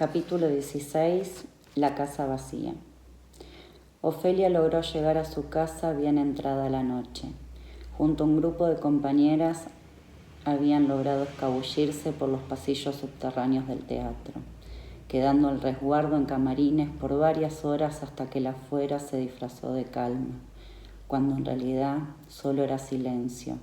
Capítulo 16. La casa vacía. Ofelia logró llegar a su casa bien entrada la noche. Junto a un grupo de compañeras habían logrado escabullirse por los pasillos subterráneos del teatro, quedando al resguardo en camarines por varias horas hasta que la afuera se disfrazó de calma, cuando en realidad solo era silencio.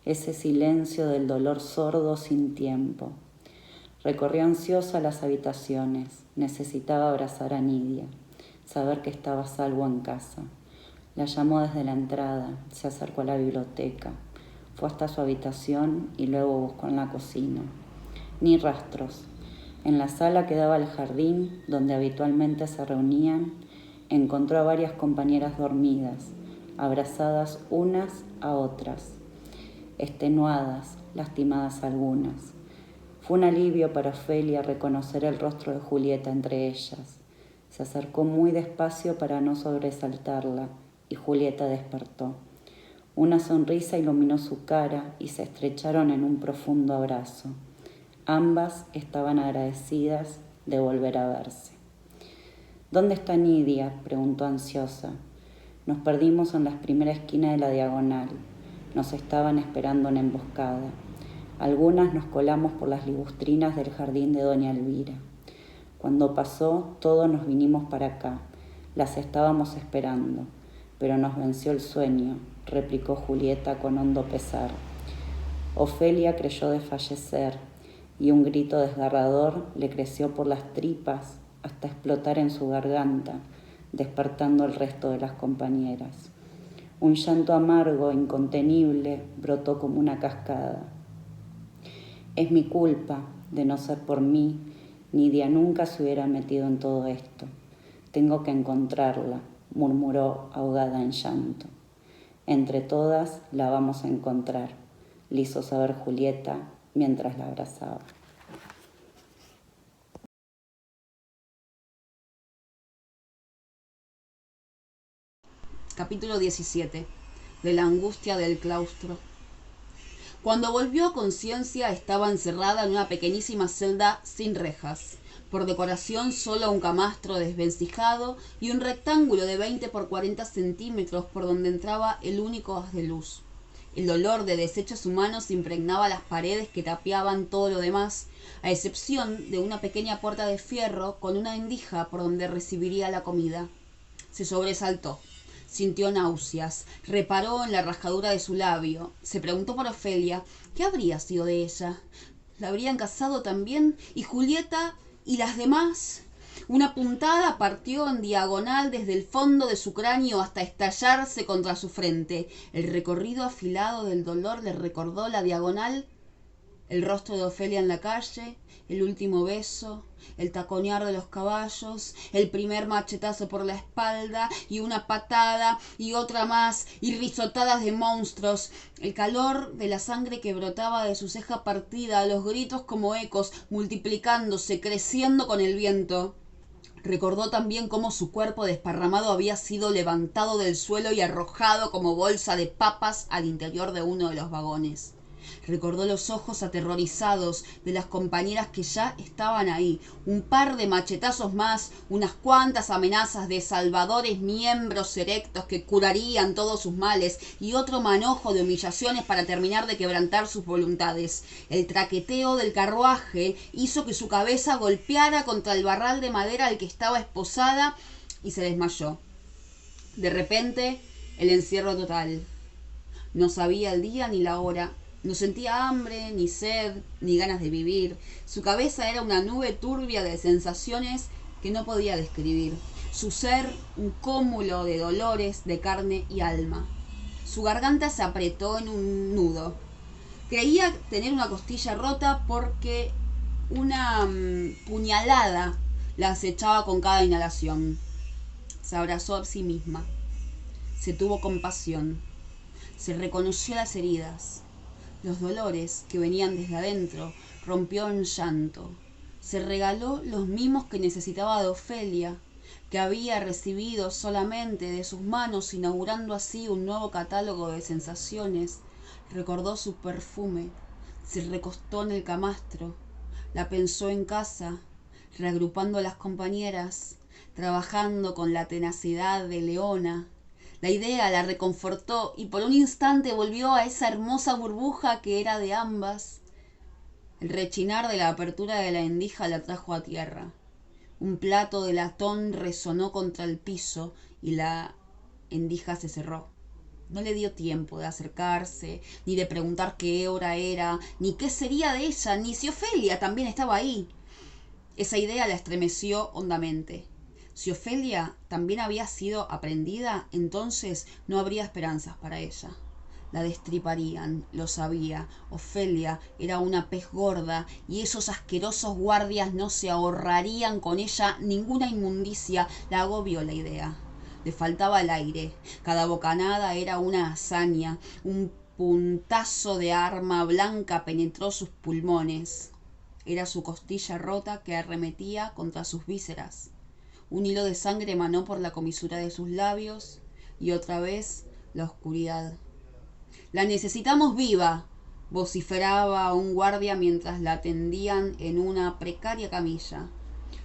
Ese silencio del dolor sordo sin tiempo. Recorrió ansiosa las habitaciones. Necesitaba abrazar a Nidia, saber que estaba a salvo en casa. La llamó desde la entrada, se acercó a la biblioteca, fue hasta su habitación y luego buscó en la cocina. Ni rastros. En la sala que daba al jardín, donde habitualmente se reunían, encontró a varias compañeras dormidas, abrazadas unas a otras, extenuadas, lastimadas algunas. Fue un alivio para Ofelia reconocer el rostro de Julieta entre ellas. Se acercó muy despacio para no sobresaltarla y Julieta despertó. Una sonrisa iluminó su cara y se estrecharon en un profundo abrazo. Ambas estaban agradecidas de volver a verse. ¿Dónde está Nidia?, preguntó ansiosa. Nos perdimos en la primera esquina de la diagonal. Nos estaban esperando en emboscada. Algunas nos colamos por las ligustrinas del jardín de doña Elvira. Cuando pasó, todos nos vinimos para acá. Las estábamos esperando, pero nos venció el sueño, replicó Julieta con hondo pesar. Ofelia creyó desfallecer y un grito desgarrador le creció por las tripas hasta explotar en su garganta, despertando al resto de las compañeras. Un llanto amargo, incontenible, brotó como una cascada. Es mi culpa, de no ser por mí, Nidia nunca se hubiera metido en todo esto. Tengo que encontrarla, murmuró ahogada en llanto. Entre todas la vamos a encontrar, le hizo saber Julieta mientras la abrazaba. Capítulo 17. De la angustia del claustro. Cuando volvió a conciencia estaba encerrada en una pequeñísima celda sin rejas. Por decoración solo un camastro desvencijado y un rectángulo de 20 por 40 centímetros por donde entraba el único haz de luz. El olor de desechos humanos impregnaba las paredes que tapiaban todo lo demás, a excepción de una pequeña puerta de fierro con una endija por donde recibiría la comida. Se sobresaltó. Sintió náuseas, reparó en la rasgadura de su labio, se preguntó por Ofelia, ¿qué habría sido de ella? ¿La habrían casado también? ¿Y Julieta? ¿Y las demás? Una puntada partió en diagonal desde el fondo de su cráneo hasta estallarse contra su frente. El recorrido afilado del dolor le recordó la diagonal, el rostro de Ofelia en la calle, el último beso, el taconear de los caballos, el primer machetazo por la espalda y una patada y otra más y risotadas de monstruos, el calor de la sangre que brotaba de su ceja partida, los gritos como ecos, multiplicándose, creciendo con el viento. Recordó también cómo su cuerpo desparramado había sido levantado del suelo y arrojado como bolsa de papas al interior de uno de los vagones. Recordó los ojos aterrorizados de las compañeras que ya estaban ahí, un par de machetazos más, unas cuantas amenazas de salvadores miembros erectos que curarían todos sus males y otro manojo de humillaciones para terminar de quebrantar sus voluntades. El traqueteo del carruaje hizo que su cabeza golpeara contra el barral de madera al que estaba esposada y se desmayó. De repente, el encierro total. No sabía el día ni la hora. No sentía hambre, ni sed, ni ganas de vivir. Su cabeza era una nube turbia de sensaciones que no podía describir. Su ser, un cúmulo de dolores de carne y alma. Su garganta se apretó en un nudo. Creía tener una costilla rota porque una puñalada la acechaba con cada inhalación. Se abrazó a sí misma. Se tuvo compasión. Se reconoció las heridas. Los dolores que venían desde adentro, rompió en llanto. Se regaló los mimos que necesitaba de Ofelia, que había recibido solamente de sus manos, inaugurando así un nuevo catálogo de sensaciones. Recordó su perfume, se recostó en el camastro, la pensó en casa, reagrupando a las compañeras, trabajando con la tenacidad de leona. La idea la reconfortó y por un instante volvió a esa hermosa burbuja que era de ambas. El rechinar de la apertura de la endija la trajo a tierra. Un plato de latón resonó contra el piso y la endija se cerró. No le dio tiempo de acercarse, ni de preguntar qué hora era, ni qué sería de ella, ni si Ofelia también estaba ahí. Esa idea la estremeció hondamente. Si Ofelia también había sido aprendida, entonces no habría esperanzas para ella. La destriparían, lo sabía. Ofelia era una pez gorda y esos asquerosos guardias no se ahorrarían con ella ninguna inmundicia. La agobió la idea. Le faltaba el aire. Cada bocanada era una hazaña. Un puntazo de arma blanca penetró sus pulmones. Era su costilla rota que arremetía contra sus vísceras. Un hilo de sangre emanó por la comisura de sus labios y otra vez la oscuridad. «La necesitamos viva», vociferaba un guardia mientras la tendían en una precaria camilla.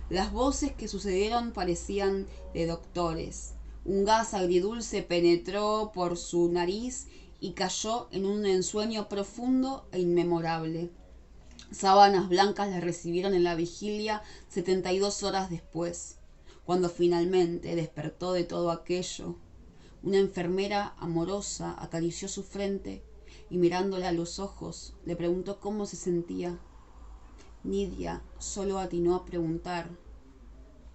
Las voces que sucedieron parecían de doctores. Un gas agridulce penetró por su nariz y cayó en un ensueño profundo e inmemorable. Sábanas blancas la recibieron en la vigilia 72 horas después, cuando finalmente despertó de todo aquello. Una enfermera amorosa acarició su frente y mirándola a los ojos le preguntó cómo se sentía. Nidia solo atinó a preguntar: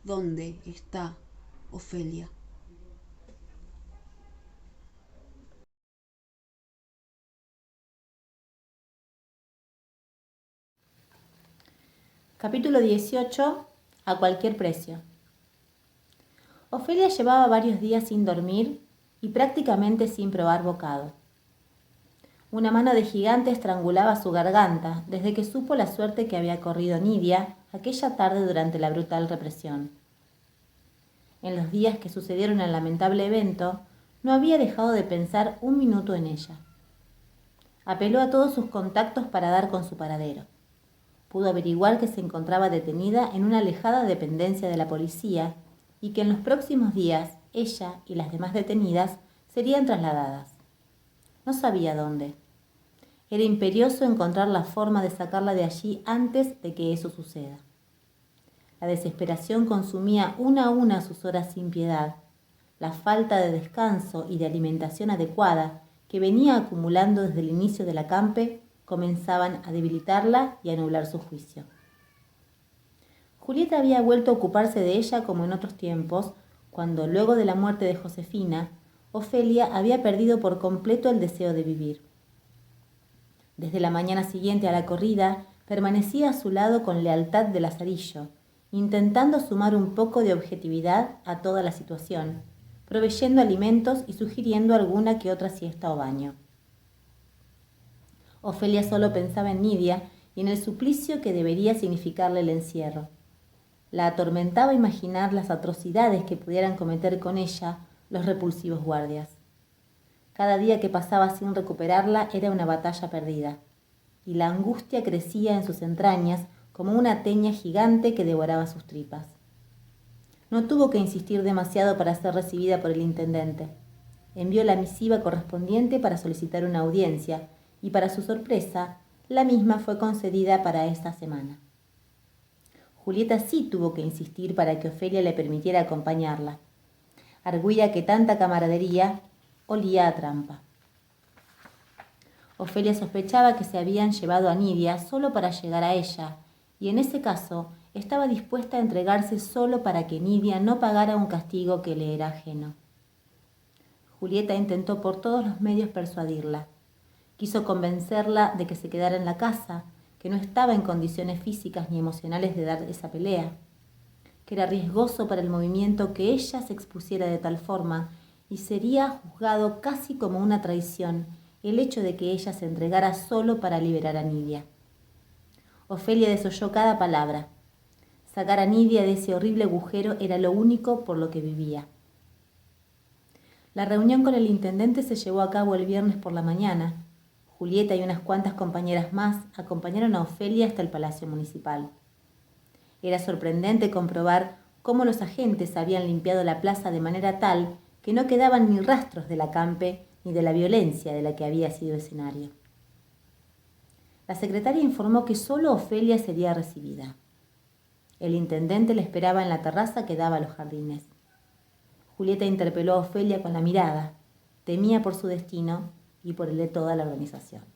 ¿dónde está Ofelia? Capítulo 18. A cualquier precio. Ofelia llevaba varios días sin dormir y prácticamente sin probar bocado. Una mano de gigante estrangulaba su garganta desde que supo la suerte que había corrido Nidia aquella tarde durante la brutal represión. En los días que sucedieron el lamentable evento, no había dejado de pensar un minuto en ella. Apeló a todos sus contactos para dar con su paradero. Pudo averiguar que se encontraba detenida en una alejada dependencia de la policía y que en los próximos días ella y las demás detenidas serían trasladadas. No sabía dónde. Era imperioso encontrar la forma de sacarla de allí antes de que eso suceda. La desesperación consumía una a una sus horas sin piedad. La falta de descanso y de alimentación adecuada que venía acumulando desde el inicio del acampe comenzaban a debilitarla y a nublar su juicio. Julieta había vuelto a ocuparse de ella como en otros tiempos, cuando luego de la muerte de Josefina, Ofelia había perdido por completo el deseo de vivir. Desde la mañana siguiente a la corrida, permanecía a su lado con lealtad de lazarillo, intentando sumar un poco de objetividad a toda la situación, proveyendo alimentos y sugiriendo alguna que otra siesta o baño. Ofelia solo pensaba en Nidia y en el suplicio que debería significarle el encierro. La atormentaba imaginar las atrocidades que pudieran cometer con ella los repulsivos guardias. Cada día que pasaba sin recuperarla era una batalla perdida, y la angustia crecía en sus entrañas como una teña gigante que devoraba sus tripas. No tuvo que insistir demasiado para ser recibida por el intendente. Envió la misiva correspondiente para solicitar una audiencia, y para su sorpresa, la misma fue concedida para esta semana. Julieta sí tuvo que insistir para que Ofelia le permitiera acompañarla. Arguía que tanta camaradería olía a trampa. Ofelia sospechaba que se habían llevado a Nidia solo para llegar a ella, y en ese caso estaba dispuesta a entregarse solo para que Nidia no pagara un castigo que le era ajeno. Julieta intentó por todos los medios persuadirla. Quiso convencerla de que se quedara en la casa, que no estaba en condiciones físicas ni emocionales de dar esa pelea, que era riesgoso para el movimiento que ella se expusiera de tal forma y sería juzgado casi como una traición el hecho de que ella se entregara solo para liberar a Nidia. Ofelia desoyó cada palabra. Sacar a Nidia de ese horrible agujero era lo único por lo que vivía. La reunión con el intendente se llevó a cabo el viernes por la mañana. Julieta y unas cuantas compañeras más acompañaron a Ofelia hasta el Palacio Municipal. Era sorprendente comprobar cómo los agentes habían limpiado la plaza de manera tal que no quedaban ni rastros del acampe ni de la violencia de la que había sido escenario. La secretaria informó que solo Ofelia sería recibida. El intendente la esperaba en la terraza que daba a los jardines. Julieta interpeló a Ofelia con la mirada. Temía por su destino y por el de toda la organización.